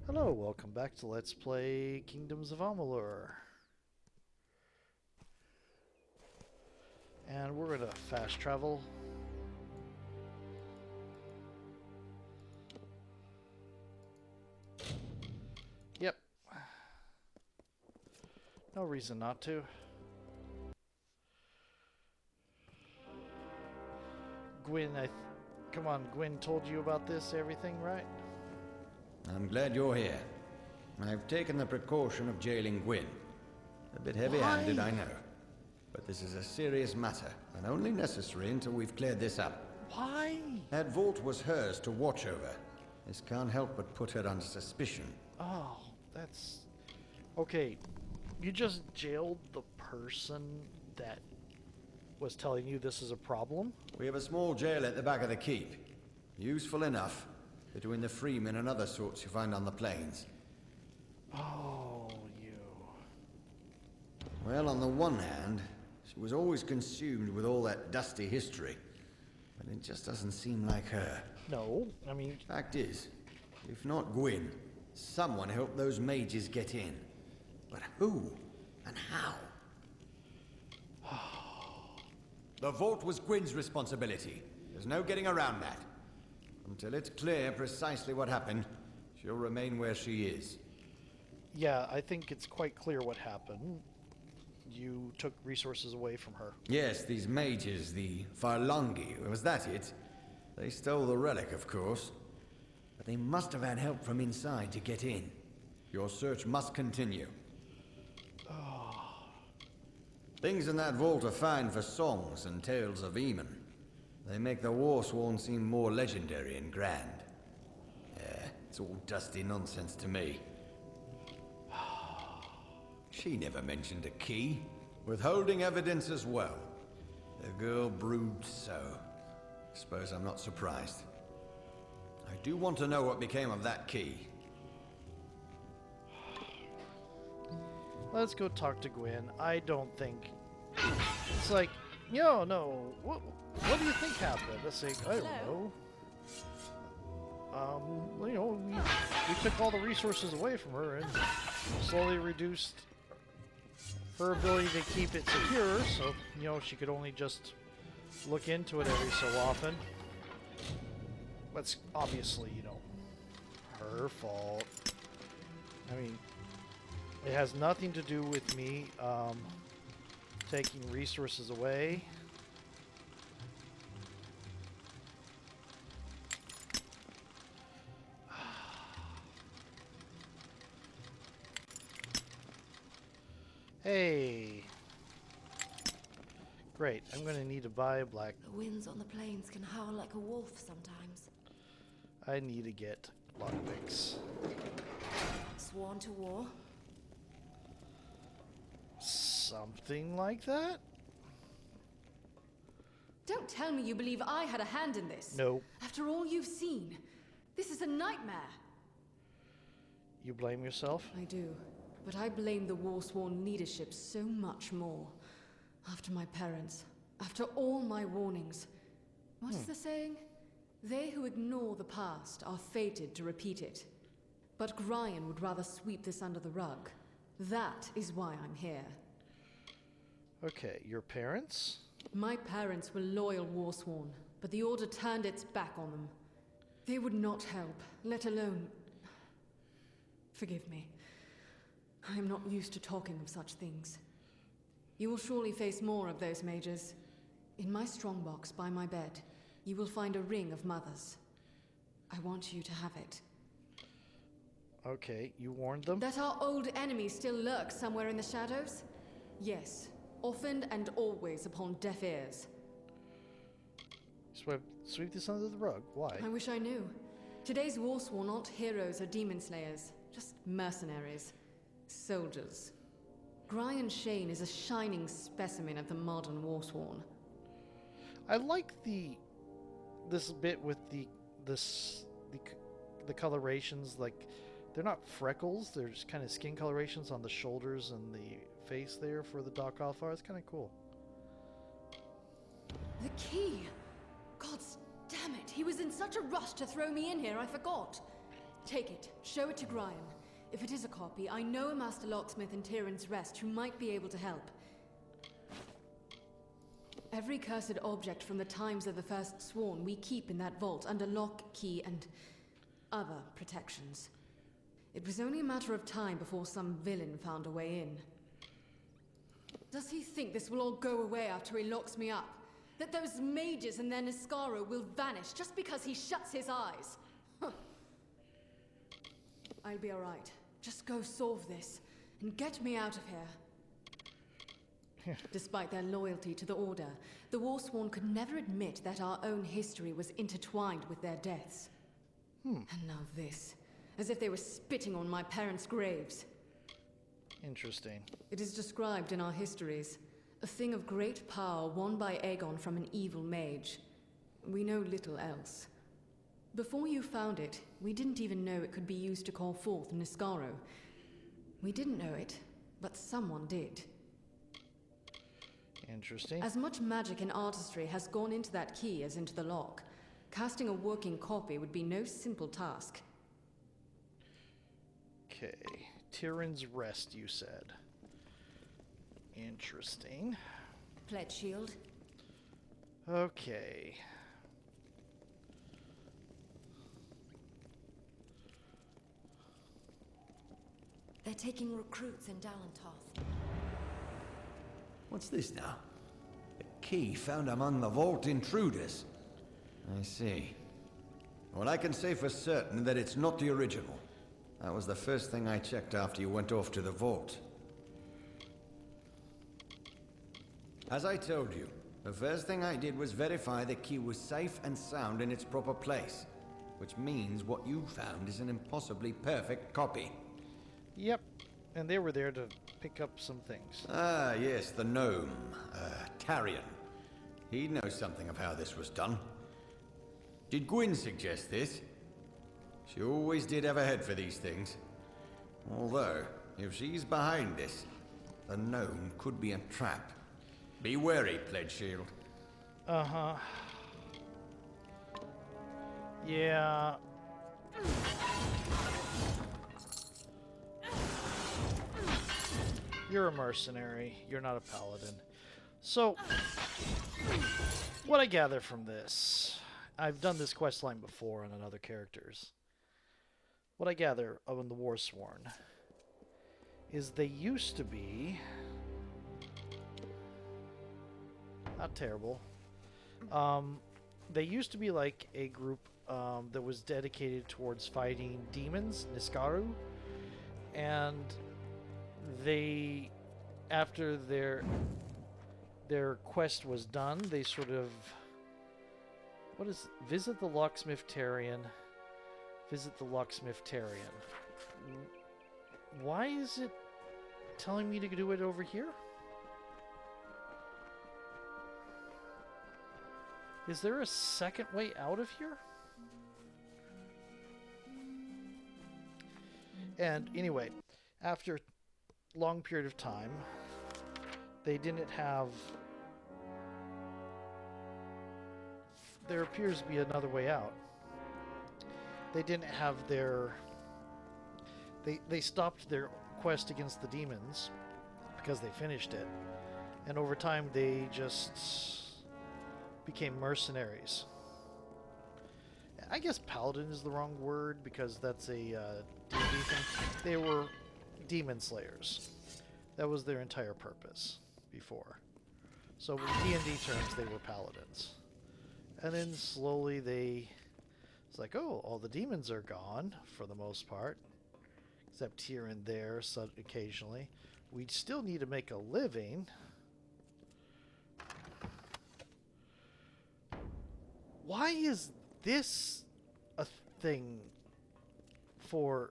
Hello, welcome back to Let's Play Kingdoms of Amalur. And we're gonna fast travel. Yep. No reason not to. Gwyn, come on, Gwyn told you about this, everything, right? I'm glad you're here. I've taken the precaution of jailing Gwyn. A bit heavy-handed, Why? I know. But this is a serious matter, and only necessary until we've cleared this up. Why? That vault was hers to watch over. This can't help but put her under suspicion. Oh, that's... Okay, you just jailed the person that was telling you this is a problem? We have a small jail at the back of the keep. Useful enough, between the freemen and other sorts you find on the plains. Oh, you... Well, on the one hand, she was always consumed with all that dusty history. But it just doesn't seem like her. No, I mean... Fact is, if not Gwyn, someone helped those mages get in. But who? And how? The vault was Gwyn's responsibility. There's no getting around that. Until it's clear precisely what happened, she'll remain where she is. Yeah, I think it's quite clear what happened. You took resources away from her. Yes, these mages, the Farlangi, was that it? They stole the relic, of course. But they must have had help from inside to get in. Your search must continue. Things in that vault are fine for songs and tales of Eamon. They make the Warsworn seem more legendary and grand. Yeah, it's all dusty nonsense to me. She never mentioned a key. Withholding evidence as well. The girl broods so. Suppose I'm not surprised. I do want to know what became of that key. Let's go talk to Gwyn. I don't think... It's like, no. What do you think happened? Let's say, I don't know. We took all the resources away from her and slowly reduced her ability to keep it secure, so, she could only just look into it every so often. That's obviously, her fault. I mean, it has nothing to do with me taking resources away. Hey. Great. I'm going to need to buy a black... The winds on the plains can howl like a wolf sometimes. I need to get lockpicks. Sworn to war? Something like that? Don't tell me you believe I had a hand in this. No. After all you've seen, this is a nightmare. You blame yourself? I do, but I blame the Warsworn leadership so much more. After my parents, after all my warnings. What is the saying? They who ignore the past are fated to repeat it. But Gryan would rather sweep this under the rug. That is why I'm here. Okay, your parents? My parents were loyal Warsworn, but the Order turned its back on them. They would not help, let alone... Forgive me. I am not used to talking of such things. You will surely face more of those mages. In my strongbox by my bed, you will find a ring of mothers. I want you to have it. Okay, you warned them? That our old enemy still lurks somewhere in the shadows? Yes. Often and always upon deaf ears. Sweep this under the rug. Why? I wish I knew. Today's Warsworn aren't heroes or demon slayers. Just mercenaries. Soldiers. Gryan Shane is a shining specimen of the modern Warsworn. I like this bit with the colorations. Like, they're not freckles. They're just kind of skin colorations on the shoulders and the face there for the Doc Alfar. It's kind of cool. The key! Gods damn it! He was in such a rush to throw me in here, I forgot. Take it. Show it to Gryan. If it is a copy, I know a master locksmith in Tyrann's Rest who might be able to help. Every cursed object from the times of the First Sworn we keep in that vault under lock, key, and other protections. It was only a matter of time before some villain found a way in. Does he think this will all go away after he locks me up? That those mages and their Niskaro will vanish just because he shuts his eyes? Huh. I'll be alright. Just go solve this, and get me out of here. Despite their loyalty to the Order, the Warsworn could never admit that our own history was intertwined with their deaths. And now this. As if they were spitting on my parents' graves. Interesting. It is described in our histories. A thing of great power won by Aegon from an evil mage. We know little else. Before you found it, we didn't even know it could be used to call forth Niskaro. We didn't know it, but someone did. Interesting. As much magic and artistry has gone into that key as into the lock. Casting a working copy would be no simple task. Okay. Tyrann's Rest, you said. Interesting. Pledge shield. Okay. They're taking recruits in Dalantoth. What's this now? A key found among the vault intruders. I see. Well, I can say for certain that it's not the original. That was the first thing I checked after you went off to the vault. As I told you, the first thing I did was verify the key was safe and sound in its proper place. Which means what you found is an impossibly perfect copy. Yep. And they were there to pick up some things. Ah, yes, the gnome. Tarion. He knows something of how this was done. Did Gwyn suggest this? She always did have a head for these things. Although, if she's behind this, the gnome could be a trap. Be wary, Pledge Shield. Uh-huh. Yeah. You're a mercenary. You're not a paladin. So, what I gather from this, I've done this quest line before on other characters. What I gather of the Warsworn is they used to be not terrible. They used to be like a group that was dedicated towards fighting demons, Niskaru, and they, after their quest was done, they sort of visit the locksmith Tarion. Visit the locksmith Tarion. Why is it telling me to do it over here? Is there a second way out of here? And anyway, after a long period of time, they didn't have... There appears to be another way out. They didn't have their... They stopped their quest against the demons because they finished it. And over time, they just became mercenaries. I guess paladin is the wrong word because that's a D&D thing. They were demon slayers. That was their entire purpose before. So with D&D terms, they were paladins. And then slowly it's like, oh, all the demons are gone for the most part. Except here and there, occasionally. We still need to make a living. Why is this a thing for...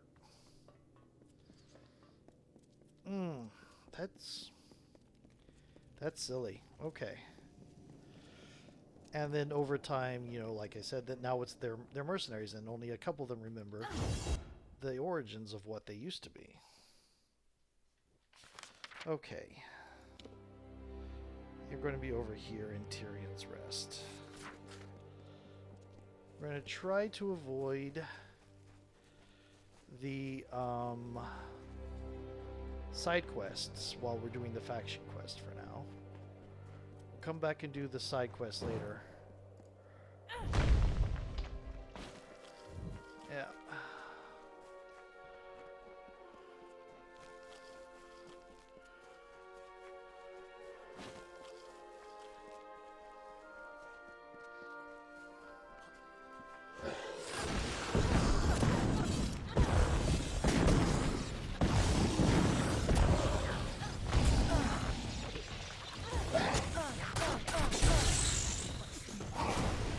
That's silly. Okay. And then over time, you know, like I said, that now it's they're mercenaries, and only a couple of them remember the origins of what they used to be. Okay. You're going to be over here in Tyrion's Rest. We're going to try to avoid the side quests while we're doing the faction quest for now. We'll come back and do the side quest later. Yeah.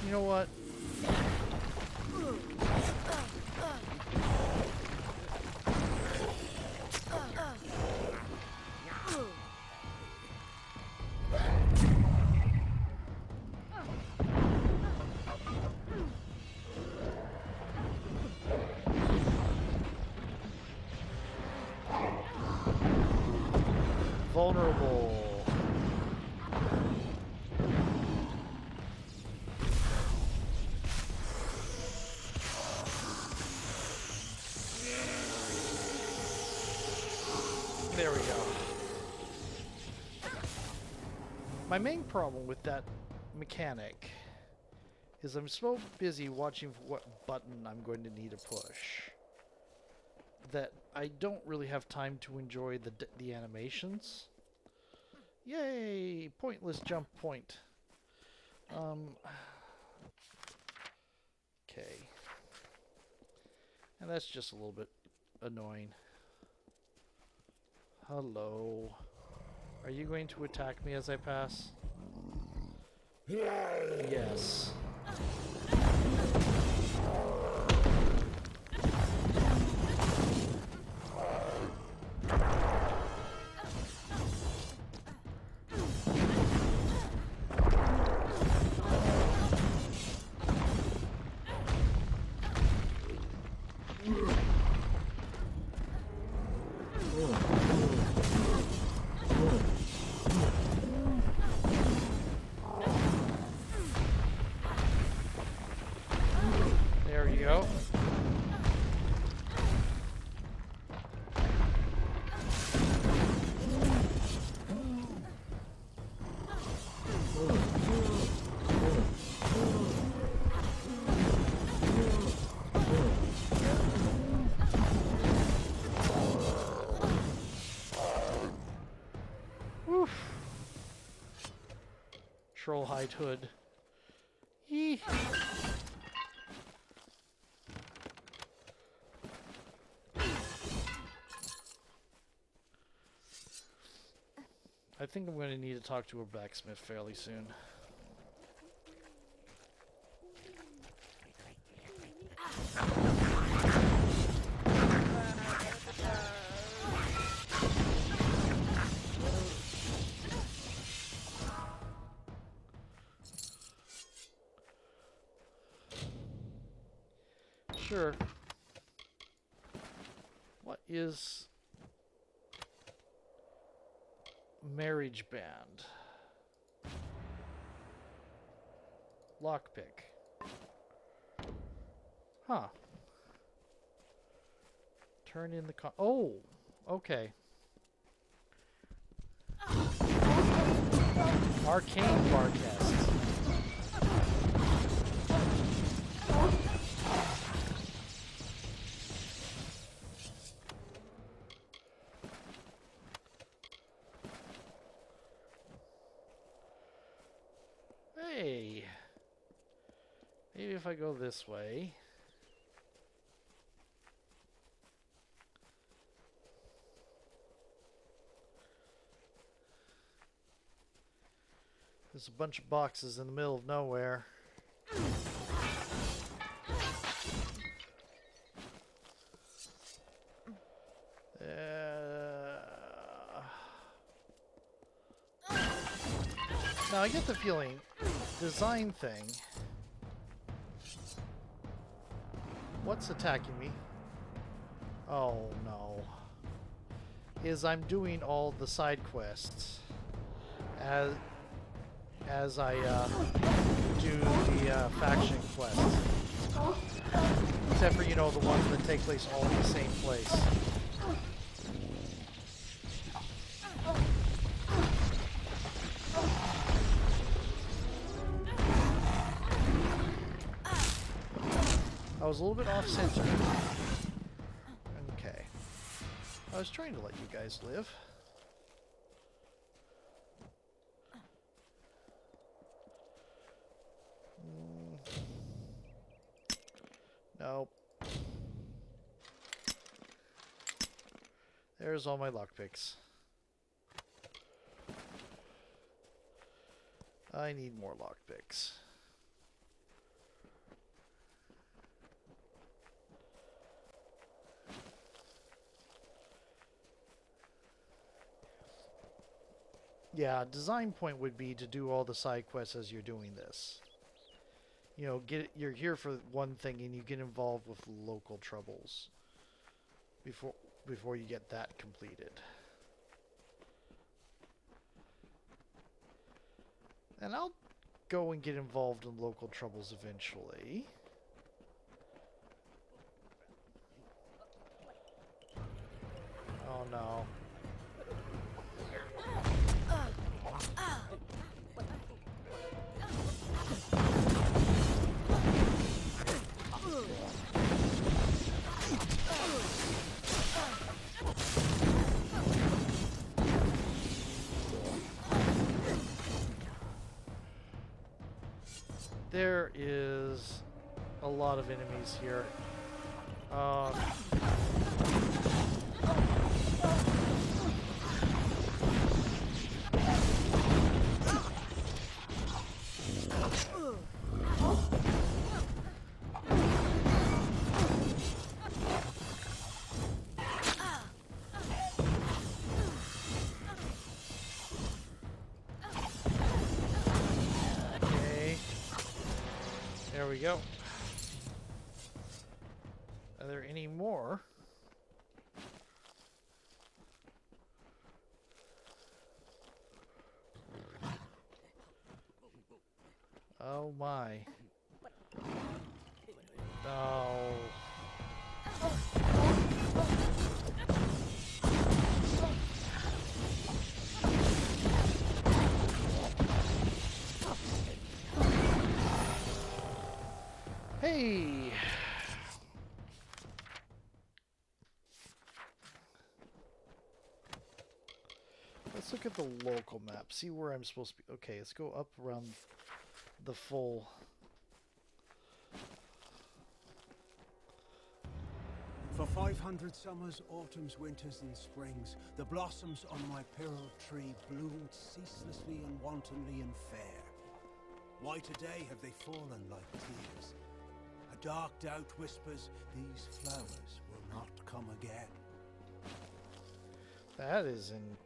You know what? Vulnerable. There we go. My main problem with that mechanic is I'm so busy watching what button I'm going to need to push that I don't really have time to enjoy the animations. Yay! Pointless jump point. Okay. And that's just a little bit annoying. Hello. Are you going to attack me as I pass? Yes. There we go. Woof. Troll hide hood. Yee. I think I'm going to need to talk to a blacksmith fairly soon. Sure. What is marriage band? Lockpick. Huh. Turn in the oh, okay. Arcane Barcast. Hey. Maybe if I go this way. There's a bunch of boxes in the middle of nowhere. Now I get the feeling, design thing. What's attacking me? Oh no. Is I'm doing all the side quests as I do the faction quests. Except for, you know, the ones that take place all in the same place. I was a little bit off-center. Okay. I was trying to let you guys live. Nope. There's all my lockpicks. I need more lockpicks. Yeah, design point would be to do all the side quests as you're doing this. You know, you're here for one thing and you get involved with local troubles before you get that completed. And I'll go and get involved in local troubles eventually. Oh no. There is a lot of enemies here. There we go. Are there any more? Oh my. No. Hey! Let's look at the local map, see where I'm supposed to be. Okay, let's go up around the full... For 500 summers, autumns, winters, and springs, the blossoms on my pearl tree bloomed ceaselessly and wantonly and fair. Why today have they fallen like tears? A dark doubt whispers, these flowers will not come again. That is an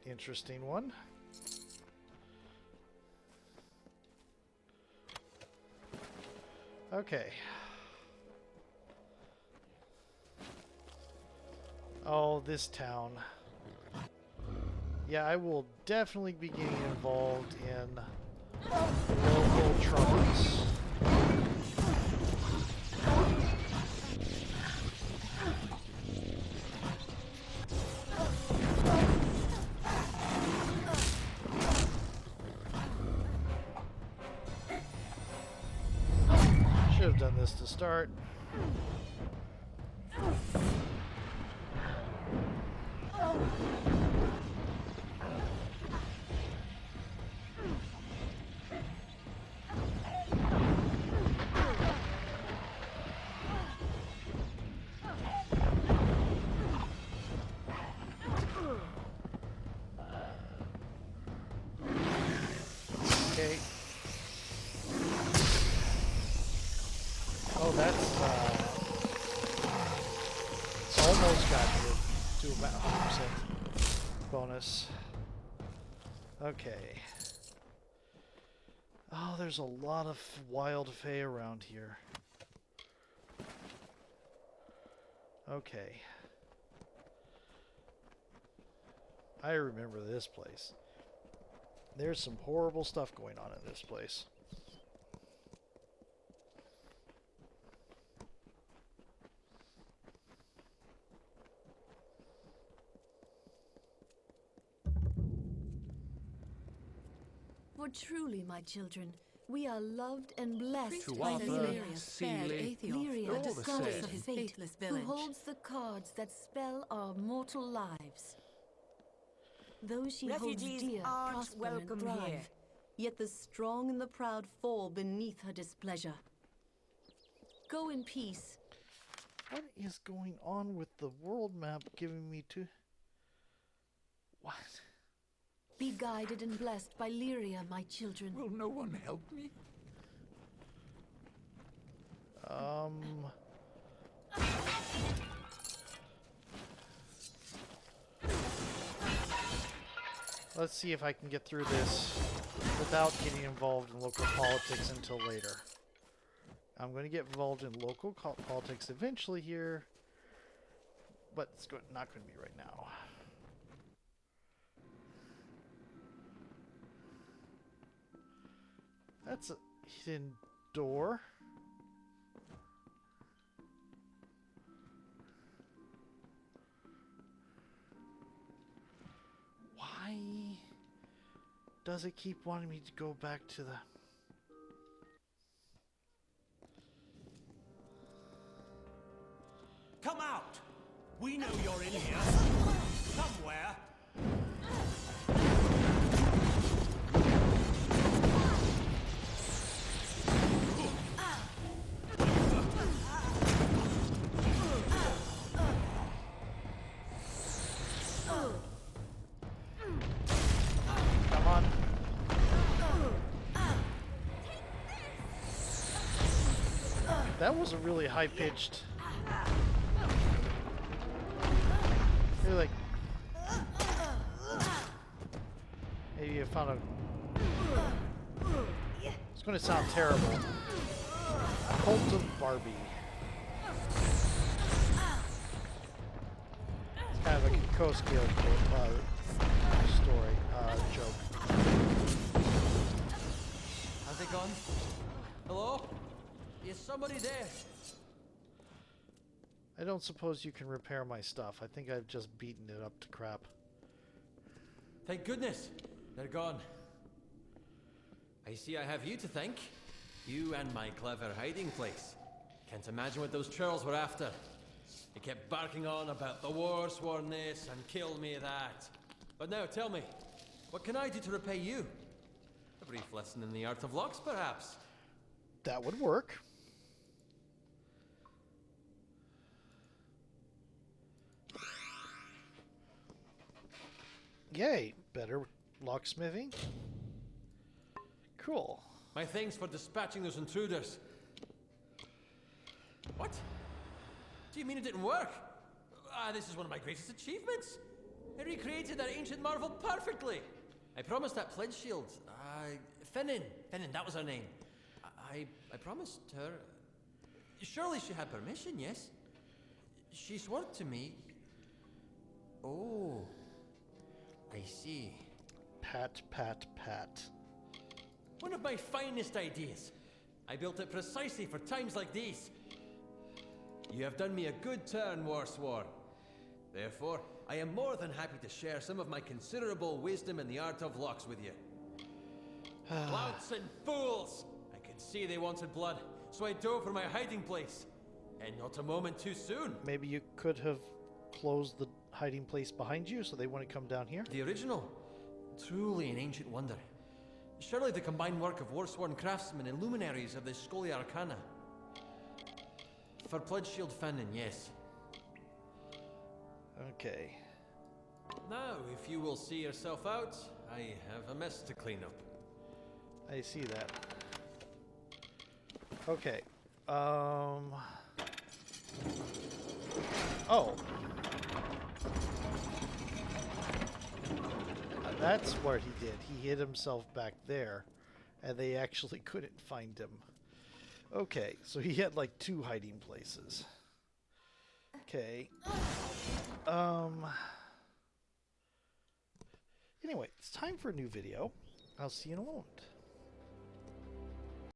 interesting one. Okay. Oh, this town. Yeah, I will definitely be getting involved in local troubles. Should have done this to start. Okay. Oh, that's almost got to about 100% bonus. Okay. Oh, there's a lot of wild fae around here. Okay. I remember this place. There's some horrible stuff going on in this place. For truly, my children, we are loved and blessed To by offer, Lyria. Sealy, Lyria, all the the goddess same. of fate, who holds the cards that spell our mortal lives. Those she holds Refugees dear aren't prosper welcome and thrive. here. Yet the strong and the proud fall beneath her displeasure. Go in peace. What is going on with the world map giving me to... What? Be guided and blessed by Lyria, my children. Will no one help me? Let's see if I can get through this without getting involved in local politics until later. I'm going to get involved in local politics eventually here, but it's not going to be right now. That's a hidden door. Why does it keep wanting me to go back to the... Come out! We know you're in here. Somewhere. Come on. That was a really high-pitched... You're like... Maybe I found a... It's going to sound terrible. Cult of Barbie. It's kind of a Kokoschka story, joke. Have they gone? Hello? Is somebody there? I don't suppose you can repair my stuff. I think I've just beaten it up to crap. Thank goodness. They're gone. I see I have you to thank. You and my clever hiding place. Can't imagine what those churls were after. They kept barking on about the war sworn this and kill me that. But now tell me, what can I do to repay you? A brief lesson in the art of locks, perhaps? That would work. Yay, better locksmithing. Cool. My thanks for dispatching those intruders. What? Do you mean it didn't work? This is one of my greatest achievements. I recreated that ancient marvel perfectly. I promised that pledge shield. Finnan, that was her name. I promised her. Surely she had permission, yes? She swore to me. Oh. I see. Pat, pat, pat. One of my finest ideas. I built it precisely for times like these. You have done me a good turn, Warsworn. Therefore, I am more than happy to share some of my considerable wisdom in the art of locks with you. Louts and fools! I could see they wanted blood, so I dove for my hiding place. And not a moment too soon. Maybe you could have closed the hiding place behind you so they wouldn't come down here? The original. Truly an ancient wonder. Surely the combined work of war-sworn craftsmen and luminaries of the Scholia Arcana. For Pledge Shield Finnan, yes. Okay. Now, if you will see yourself out, I have a mess to clean up. I see that. Okay. Oh. That's what he did. He hid himself back there, and they actually couldn't find him. Okay, so he had like 2 hiding places. Okay. Anyway, it's time for a new video. I'll see you in a moment.